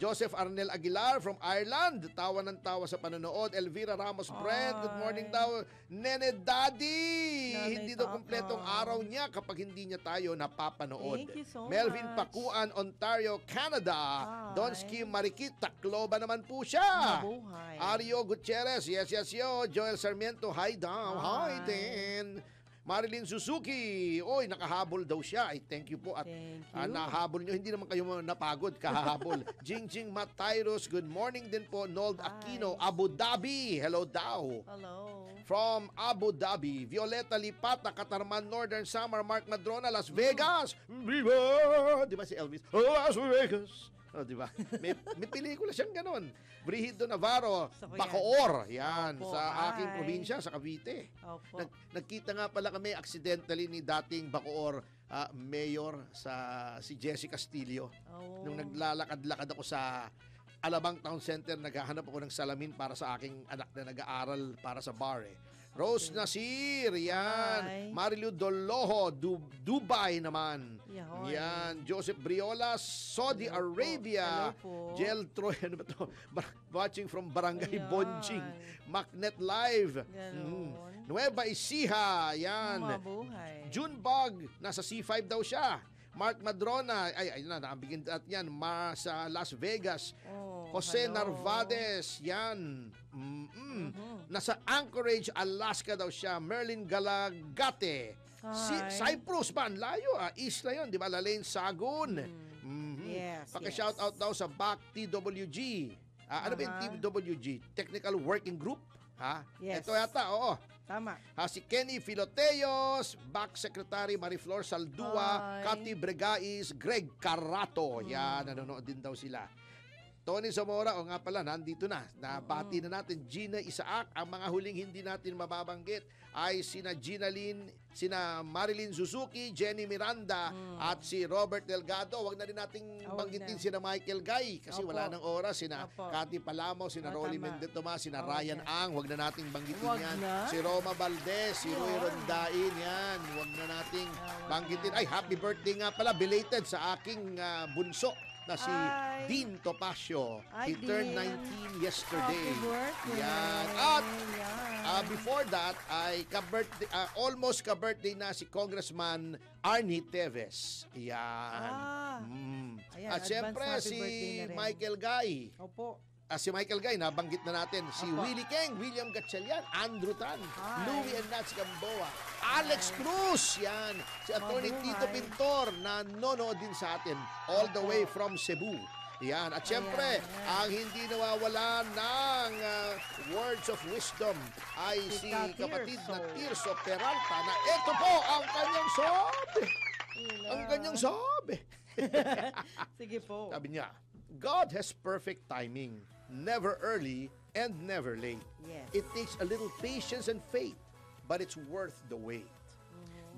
Joseph Arnel Aguilar from Ireland. Tawa ng tawa sa panonood. Elvira Ramos Brent. Good morning daw. Nene Daddy. Nanay Hindi daw Tata. kumpletong araw niya kapag hindi niya tayo napapanood. Thank you so Melvin much. Pakuan, Ontario, Canada. Hi. Donsky Marikit, Tacloban naman po siya. Mabuhay. Ario Gutierrez, yes, yo. Joel Sarmiento, hi down. Hi din. Marilyn Suzuki, oy, nakahabol daw siya. Ay, thank you po. At Thank you. nahabol nyo, hindi naman kayo napagod, kahabol. Jingjing Matayros, good morning din po. Nold Hi. Aquino, Abu Dhabi, hello daw. Hello. From Abu Dhabi, Violeta Lipata, Katarman, Northern Summer, Mark Madrona, Las Vegas. Viva! Di ba si Elvis? Las Vegas. Di ba? May pelikula siyang ganon. Brigido Navarro, Gusto ko yan. Bacoor. Yan, Opo, sa aking hi. probinsya, sa Cavite. Opo. Nagkita nga pala kami accidentally ni dating Bacoor mayor si Jesse Castillo. Nung naglalakad-lakad ako sa Alabang Town Center, naghahanap ako ng salamin para sa aking anak na nag-aaral para sa bar eh. Rose Nasir, yan. Hi. Marilu Doloho, Dubai naman. Yahoy. Yan. Joseph Briola, Saudi Hello po. Arabia. Hello po. Jel Troy, ano ba to? Watching from Barangay Ayan. Bonjing. Macnet Live. Ganon. Nueva Ecija, yan. Mabuhay. Junebug, nasa C5 daw siya. Mark Madrona, ayun na, nakabigin at yan, sa Las Vegas. Jose hello. Narvades, yan. Nasa Anchorage, Alaska daw siya. Merlin Galagate. Cyprus ba? Ang layo Isla yun, di ba? Lalain Sagun. Yes, Paki-shoutout daw sa BAC TWG. Ano ba yung TWG? Technical Working Group? Yes. Ito yata, oo. Tama. Si Kenny Filoteos, BAC Secretary Mariflor Saldua, Cathy Bregais, Greg Carato. Yan, nanonood din daw sila. Tony Zamora, nga pala, nandito na. Nabati na natin Gina Isaac. Ang mga huling hindi natin mababanggit ay sina Gina Lynn, sina Marilyn Suzuki, Jenny Miranda, at si Robert Delgado. Huwag na rin nating banggitin sina Michael Guy kasi wala nang oras. Sina Cathy Palamo, sina Rolly Mendetoma, sina Ryan Ang. Huwag na nating banggitin yan. Si Roma Valdez, si Roy Rondain, yan. Huwag na nating banggitin. Ay, happy birthday nga pala, belated sa aking bunso na si Dean Topacio. He turned 19 yesterday. Happy birthday. Yan. At before that, ay almost ka-birthday na si Congressman Arnie Teves. Yan. Ayan, At syempre si Michael Guy. Opo. Si Michael Guy, nabanggit na natin. Si Willie Keng, William Gatchalian, Andrew Tan, Louie and Nats Gamboa, Alex Cruz, yan. Si Atty. Tito Pintor, na nanonood din sa atin all the way from Cebu. Yan. At syempre, ang hindi nawawala ng words of wisdom ay si kapatid na Tirso Peralta na ito po ang kanyang sabi. Ang kanyang sabi. Sige po. Sabi niya, God has perfect timing, never early and never late. Yes. It takes a little patience and faith, but it's worth the wait.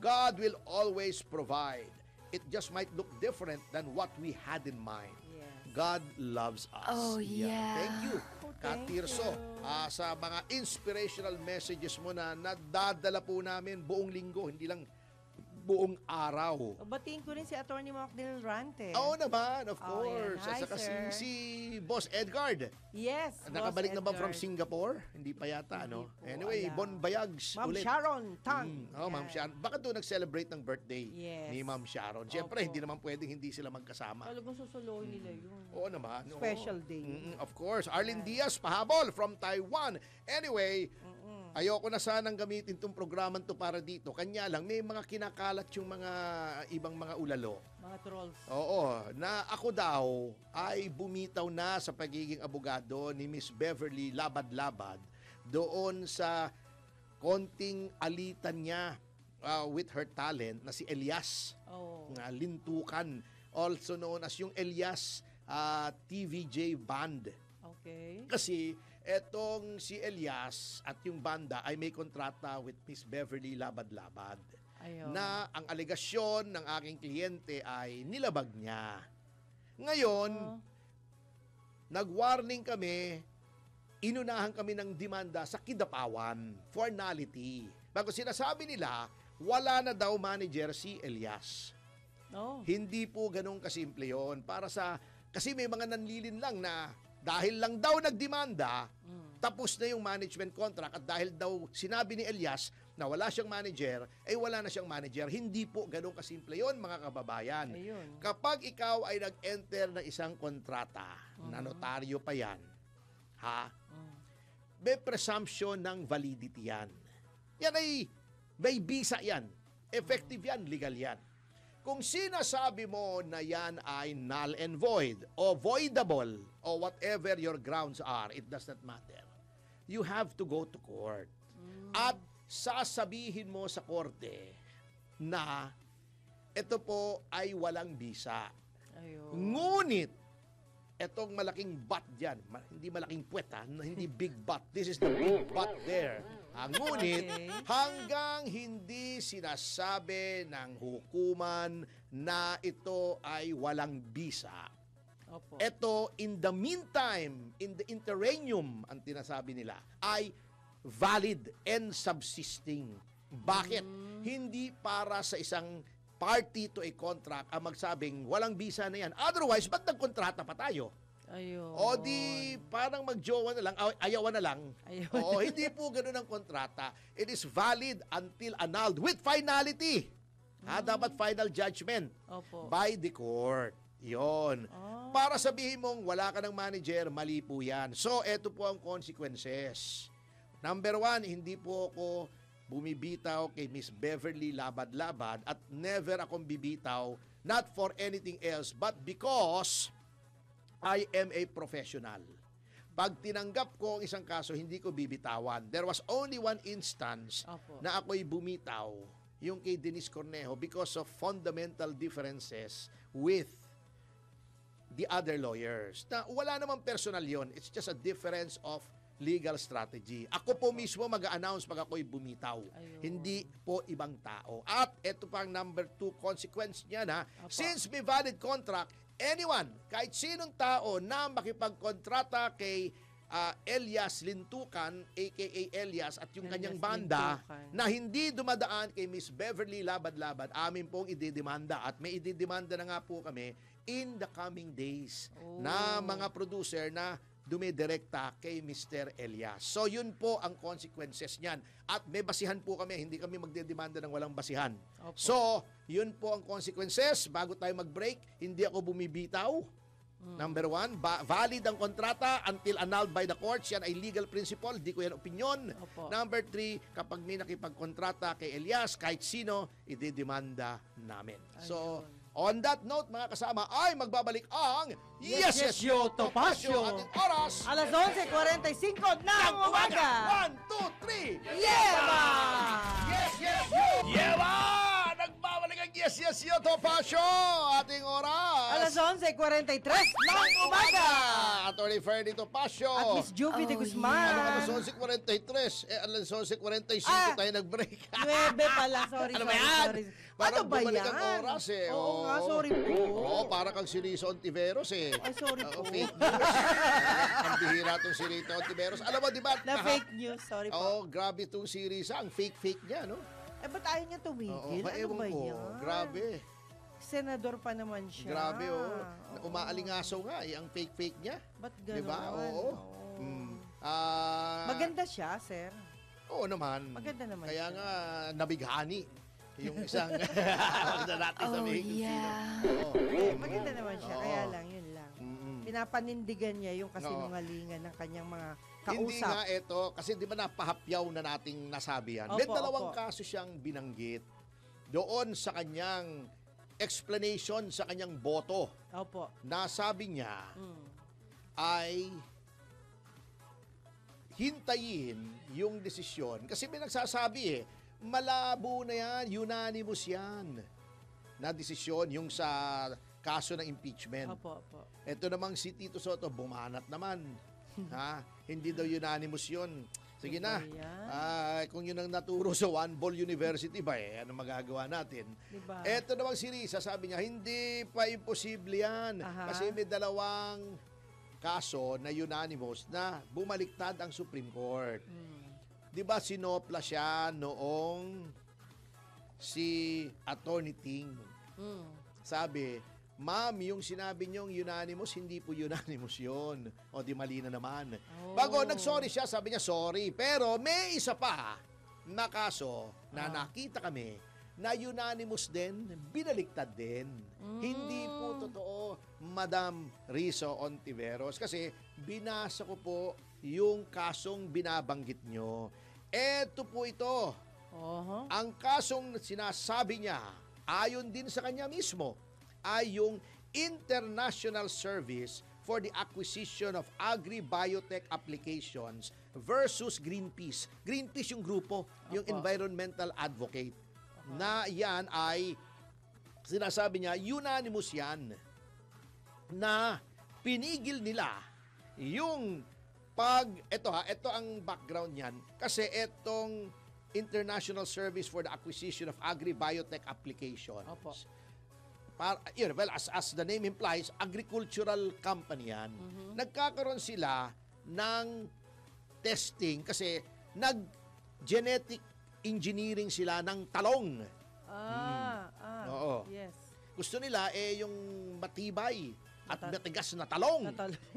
God will always provide. It just might look different than what we had in mind. Yes. God loves us. Oh, yeah. Thank you, thank Katirso, you. sa mga inspirational messages mo na nadadala po namin buong linggo, hindi lang buong araw. Batiin ko rin si Atty. Mark Del Rante. Oo naman, of course. Hi, At saka sir. si Boss Edgard. Yes, Nakabalik na Boss ba from Edgar. Singapore? Hindi pa yata, Hindi ano? po, Anyway, alam. Bon Bayags Ma'am ulit. Sharon Tang. Ma'am Sharon. Baka doon nag-celebrate ng birthday Yes. ni Ma'am Sharon. Siyempre, Opo. hindi naman pwedeng hindi sila magkasama. Talagang susuluhin nila yun. Oo naman. oo. Special day. Of course. Arlene Diaz, pahabol from Taiwan. Anyway, ayoko na sanang gamitin itong programang to para dito. Kanya lang, may mga kinakalat yung mga ibang mga ulalo. Mga trolls. Oo, na ako daw ay bumitaw na sa pagiging abogado ni Miss Beverly Labad-Labad doon sa konting alitan niya with her talent na si Elias Lintukan, also known as yung Elias TVJ Band. Okay. Kasi etong si Elias at yung banda ay may kontrata with Miss Beverly Labad-Labad Ayun. na ang alegasyon ng aking kliyente ay nilabag niya. Ngayon, nag-warning kami, inunahan kami ng demanda sa Kidapawan for nullity. Bago sinasabi nila, wala na daw manager si Elias. Oh. Hindi po ganun kasimple yun. Kasi may mga nanlilin lang na dahil lang daw nagdemanda, tapos na yung management contract at dahil daw sinabi ni Elias na wala siyang manager, wala na siyang manager. Hindi po ganun kasimple yun, mga kababayan. Ayun. Kapag ikaw ay nag-enter ng isang kontrata, na notaryo pa yan, may presumption ng validity yan. Yan ay, may visa yan. Effective yan, legal yan. Kung sinasabi mo na yan ay null and void o voidable o whatever your grounds are, it does not matter. You have to go to court. At sasabihin mo sa korte na ito po ay walang bisa. Ayun. Ngunit, etong malaking bat dyan, hindi malaking puwet hindi big bat. This is the big bat there. Ngunit, hanggang hindi sinasabi ng hukuman na ito ay walang bisa. Opo. Ito, in the meantime, in the interregnum, ang tinasabi nila, ay valid and subsisting. Bakit? Hindi para sa isang party to a contract ang magsabing walang bisa na yan. Otherwise, ba't nagkontrata pa tayo? Ayun. O di parang magjowa na lang, ayawan na lang. Ayun. Oo, hindi po ganun ang kontrata. It is valid until annulled with finality. Dapat final judgment Opo. by the court. Yon. Para sabihin mong wala ka ng manager, mali po yan. So, eto po ang consequences. Number one, hindi po ako bumibitaw kay Miss Beverly Labad-Labad at never akong bibitaw, not for anything else, but because I am a professional. Pag tinanggap ko ang isang kaso, hindi ko bibitawan. There was only one instance Opo. na ako'y bumitaw, yung kay Denise Cornejo, because of fundamental differences with the other lawyers. Na wala namang personal yon. It's just a difference of legal strategy. Ako po mismo mag-a-announce pag ako'y bumitaw. Ayun. Hindi po ibang tao. At ito pang number 2 consequence niya na, Opo. since may valid contract, anyone, kahit sinong tao na makipagkontrata kay Elias Lintukan, aka Elias, at yung Elias kanyang banda, Lintukan. na hindi dumadaan kay Miss Beverly Labad-Labad, amin pong ididemanda. At may ididemanda na nga po kami in the coming days na mga producer na dumidirekta kay Mr. Elias. So yun po ang consequences niyan. At may basihan po kami, hindi kami magdedemanda ng walang basihan. Opo. So, yun po ang consequences. Bago tayo mag-break, hindi ako bumibitaw. Number 1, valid ang kontrata until annulled by the courts. Yan ay legal principle, di ko yan opinion. Opo. Number 3, kapag may nakipagkontrata kay Elias, kahit sino, ididemanda namin. So, on that note, mga kasama, ay magbabalik ang Yes, Yes, Yo, Topacio. Ating oras Alas 11:45 ng umaga. 1, 2, 3. Yeba! Yes, yes, yo! Yeba! Nagbabalik ang Yes, Yes, Yo, Topacio! Ating oras. Alas 11:43 ng umaga. Attorney Ferdy Topacio. At Miss Juvie de Guzman. Alas 11:43. Alas 11:45 tayo nag-break. 9 pala, sorry. Ano ba yan? Sorry. Parang Ano ba bumalik yan? ang oras eh. Oo nga, sorry po. Oo, para kang si Risa Ontiveros eh. Ay, sorry po. Fake news. Ang bihira itong si Rita Ontiveros. Alam mo, di ba? Na fake news, sorry po. Oo, grabe itong si Risa. Ang fake niya, no? Eh, ba't ayaw niya tumigil? Ano ewan ba ko. yan? Grabe. Senador pa naman siya. Grabe, oh. Oo. Umaalingaso nga eh, ang fake niya. Ba't gano'n? Di ba? Oo. Maganda siya, sir. Oo naman. Maganda naman Kaya siya. nga, nabighani. Yung isang, huwag na natin sabihin kung sino. Oo. Maganda naman siya, Oo. kaya lang, yun lang. Pinapanindigan niya yung kasinungalingan ng kanyang mga kausap. Hindi nga ito, kasi di ba napahapyaw na nating nasabi yan. May Opo, dalawang opo. kaso siyang binanggit doon sa kanyang explanation sa kanyang boto Opo. na sabi niya ay hintayin yung desisyon. Kasi may nagsasabi malabo na yan, unanimous yan na desisyon yung sa kaso ng impeachment. Opo, opo. Ito namang si Tito Soto, bumanat naman. Ha? Hindi daw unanimous yun. Sige na. Kung yun ang naturo sa One Ball University ba ano magagawa natin? Diba? Ito namang si Risa, sabi niya, hindi pa imposible yan. Aha. Kasi may dalawang kaso na unanimous na bumaliktad ang Supreme Court. Di ba sinopla siya noong si Attorney Ting? Sabi, ma'am, yung sinabi niyong unanimous, hindi po unanimous yun. O di mali na naman. Bago nag-sorry siya, sabi niya sorry. Pero may isa pa na kaso na nakita kami na unanimous din, binaliktad din. Hindi po totoo, Madam Rizo Ontiveros. Kasi binasa ko po yung kasong binabanggit nyo. Eto po ito. Ang kasong sinasabi niya, ayon din sa kanya mismo, ay yung International Service for the Acquisition of Agri-Biotech Applications versus Greenpeace. Greenpeace yung grupo, yung environmental advocate. Na yan ay, sinasabi niya, unanimous yan na pinigil nila yung ito ang background niyan. Kasi itong International Service for the Acquisition of Agri-Biotech Applications. Opo. As the name implies, agricultural company yan. Nagkakaroon sila ng testing kasi nag-genetic engineering sila ng talong. Oo. Yes. Gusto nila yung matibay at matigas na talong.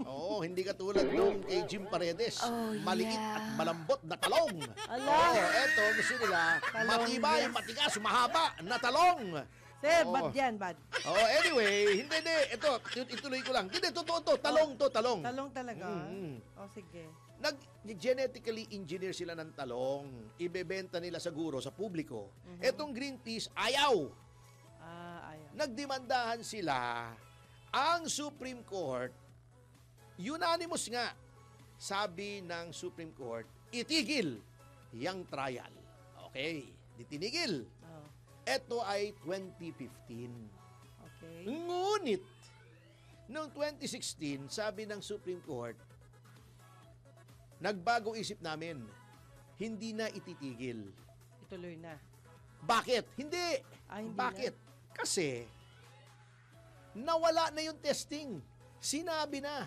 Oo, hindi katulad nung kay Jim Paredes. Maliit at malambot na talong. Eto, gusto nila matibay, matigas, mahaba na talong. Sir, bad yan, bad. Anyway, hindi. Ito, ituloy ko lang. Hindi, totoo to. Talong to, talong. Talong talaga? Sige. Nag-genetically engineer sila ng talong. Ibebenta nila siguro sa publiko. Etong Greenpeace, ayaw. Ayaw. Nagdemandahan sila. Ang Supreme Court, unanimous nga, sabi ng Supreme Court, itigil yung trial. Okay, ditinigil. Oh, Ito ay 2015. okay. Ngunit, noong 2016, sabi ng Supreme Court, nagbago isip namin, hindi na ititigil. Ituloy na. Bakit? Hindi. Hindi Bakit? Kasi, nawala na yung testing. Sinabi na,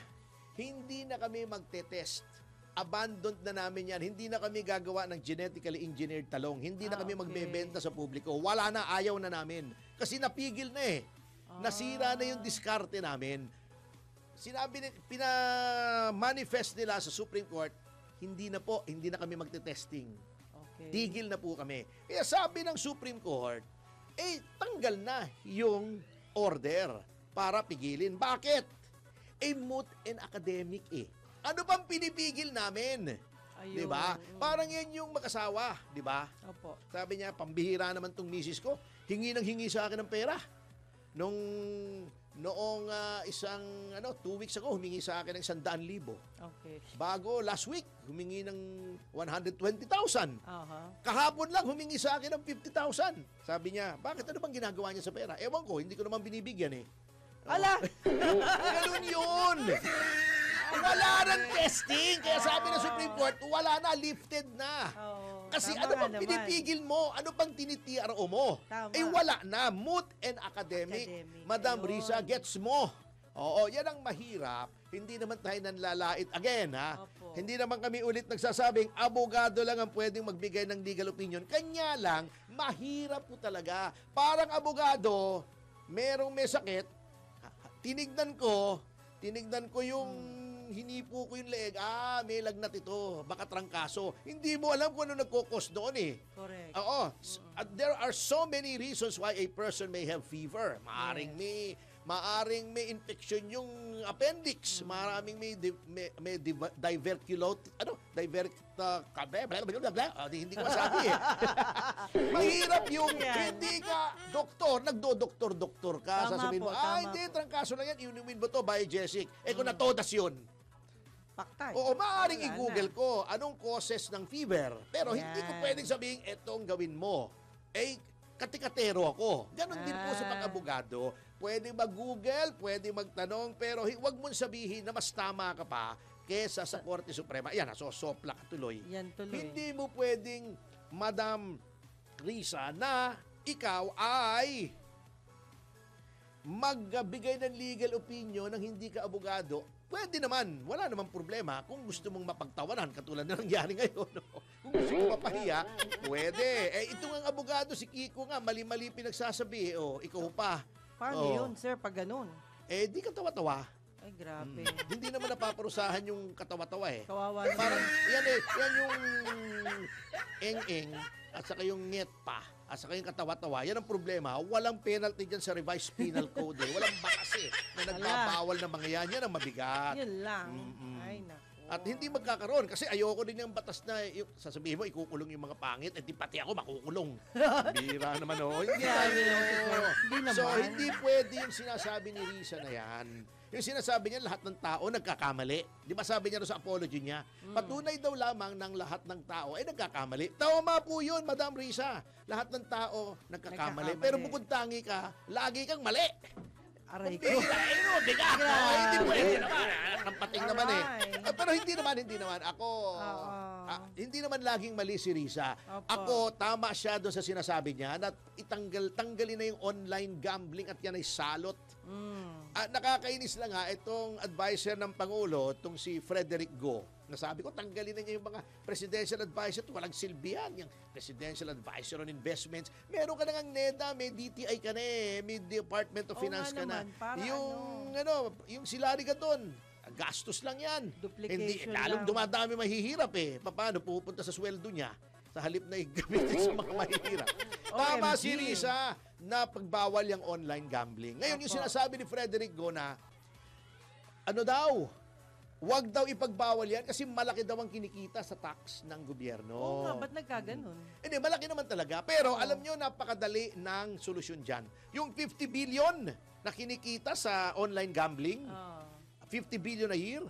hindi na kami magte-test. Abandoned na namin yan. Hindi na kami gagawa ng genetically engineered talong. Hindi na kami okay. magbebenta sa publiko. Wala na, ayaw na namin. Kasi napigil na eh. Nasira na yung diskarte namin. Sinabi, pina-manifest nila sa Supreme Court, hindi na po, hindi na kami magte-testing. Okay. Tigil na po kami. Kaya sabi ng Supreme Court, tanggal na yung order para pigilin. Bakit? Moot and academic eh. Ano bang pinipigil namin? Ayun. 'Di ba? Parang yan yung mag-asawa, 'di ba? Opo. Sabi niya, pambihira naman tong misis ko. Hingi sa akin ng pera. Noong 2 weeks ago, humingi sa akin ng 100,000. Okay. Bago, last week, humingi ng 120,000. Aha. Kahapon lang, humingi sa akin ng 50,000. Sabi niya, bakit ano bang ginagawa niya sa pera? Ewan ko, hindi ko naman binibigyan eh. Ala! Ganun yun! Wala nang testing. Kaya sabi ng Supreme Court, wala na, lifted na. Oo, Kasi tama ano nga bang naman. pinipigil mo? Ano bang tinitiro mo? Tama. Wala na. Moot and academic. Madam Ayun. Risa, gets mo. Oo, yan ang mahirap. Hindi naman tayo nanlalait. Again, ha? Opo. Hindi naman kami ulit nagsasabing abogado lang ang pwedeng magbigay ng legal opinion. Kanya lang, mahirap po talaga. Parang abogado, may sakit, tinignan ko yung hinipo ko yung leeg, may lagnat ito, baka trangkaso. Hindi mo alam kung ano nagkukos doon eh. Correct. Oo. There are so many reasons why a person may have fever. Maaring may infection yung appendix. Maraming may hindi ko masabi eh. Mahirap yung hindi ka doktor, nagdo-doktor ka. Tama Sasabihin mo, po, tama hindi, po. trangkaso lang yan, inumin mo to, biogesic. Kung natodas yun. Paktay. Oo, maaaring Wala i-google ko anong causes ng fever. Pero hindi ko Yan. pwedeng sabihin, etong gawin mo. Katikatero ako. Ganon din po sa pag-abogado. Pwede mag-google, pwede magtanong, pero huwag mong sabihin na mas tama ka pa kesa sa Korte Suprema. Yan, sosopla ka tuloy. Yan tuloy. Hindi mo pwedeng, Madam Risa, na ikaw ay magbigay ng legal opinion ng hindi ka abogado. Pwede naman, wala namang problema kung gusto mong mapagtawanan katulad na nangyari ngayon. No? Kung gusto mong mapahiya, pwede. Ito nga abogado, si Kiko nga, mali-mali pinagsasabi. Ikaw pa. Paano yun, sir, pag ganun? Di katawa-tawa. Ay, grabe. Hindi naman napaparusahan yung katawa-tawa eh. Kawawa naman. Parang, yan yung eng-eng at saka yung nget pa at saka yung katawa-tawa. Yan ang problema. Walang penalty dyan sa revised penal code. Walang bakas na nagbabawal na mga yan. Yan ang mabigat. Yun lang. Ay, naku. At hindi magkakaroon kasi ayoko din yung batas na sasabihin mo ikukulong yung mga pangit di pati ako makukulong. Bira naman Hindi naman. So hindi pwede yung sinasabi ni Risa na yan. Yung sinasabi niya lahat ng tao nagkakamali. Di ba sabi niya sa apology niya? Patunay daw lamang ng lahat ng tao ay nagkakamali. Tama po yun, Madam Risa. Lahat ng tao nagkakamali. Pero bukod tangi ka, lagi kang mali. Aray ko. Bigat. Hindi pwede naman. Ang pating naman eh. Pero hindi naman. Ako, hindi naman laging mali si Risa. Opo. Ako, tama siya doon sa sinasabi niya na tanggalin na yung online gambling at yan ay salot. Nakakainis lang itong advisor ng Pangulo, itong si Frederick Go. Nasabi ko, tanggalin na niya yung mga presidential advisor. Walang silbi yan. Yung presidential advisor on investments. Meron ka na ng NEDA, may DTI ka na may Department of Finance ka na. Yung silari ka doon, gastos lang yan. Duplication lalong lang. dumadami mahihirap eh. Paano pupunta sa sweldo niya? Sa halip na gamitin sa mga mahihirap. Tama si Risa na pagbawal yung online gambling. Ngayon, yung sinasabi ni Frederick Go na, Wag daw ipagbawal yan kasi malaki daw ang kinikita sa tax ng gobyerno. Oo nga, ba't nagkaganon? Hindi, malaki naman talaga. Pero alam nyo, napakadali ng solusyon dyan. Yung 50 billion na kinikita sa online gambling, 50 billion a year,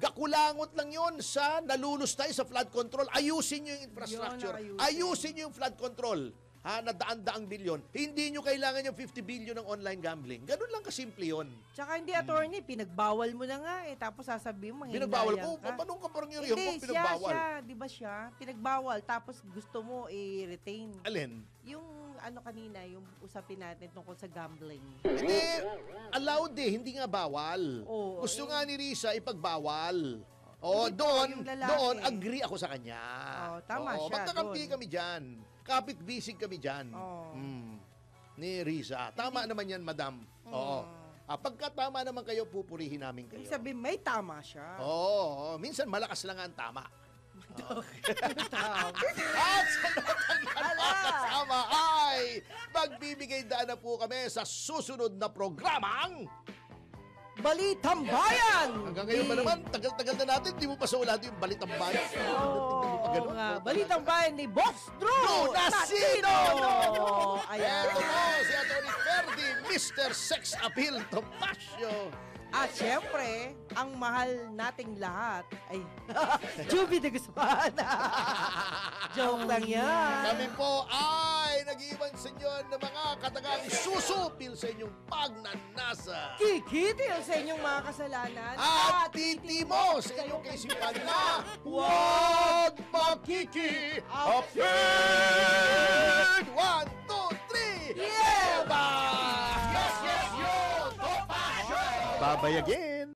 gakulangot lang yon sa nalulustay sa flood control. Ayusin nyo yung infrastructure. Ayusin nyo yung flood control. Na daan-daang bilyon. Hindi nyo kailangan yung 50 billion ng online gambling. Ganun lang kasimple yun. Tsaka hindi, attorney, pinagbawal mo na nga Tapos sasabihin mo, pinagbawal ko? Paano ka parang yung pinagbawal? Siya, di ba siya? Pinagbawal. Tapos gusto mo i-retain. Alin? Yung kanina, yung usapin natin tungkol sa gambling. Hindi, allowed hindi nga bawal. Gusto nga ni Risa ipagbawal. Doon agree ako sa kanya. Tama siya. Magkakampi kami dyan. Kapit-bisig kami dyan. Ni Risa. Tama naman yan, madam. Pagka tama naman kayo, pupurihin namin kayo. Ibig sabihin, may tama siya. Minsan malakas lang ang tama. Tama. At sa notang kasama ay magbibigay daan na po kami sa susunod na programang Balitang Bayan! Hanggang ngayon ba naman, tagal-tagal na natin, di mo pa sa ulado yung Balitang Bayan. Oo nga, Balitang Bayan ni Boss Drew Nasino! Ayan. Eto po, si Atty. Ferdy, Mr. Sex Appeal Topacio. At syempre, ang mahal nating lahat ay Juby de Guzman. Joke lang yan. Kami po ay nag-iwan sa inyo ng mga katagang susupil sa inyong pagnanasa. Kikitil sa inyong mga kasalanan. At titimo sa inyong kaisipan na huwag makiki. Appeared! 1, 2, 3! Yeah! Yes, yes, yo! Topacio! Babayagin!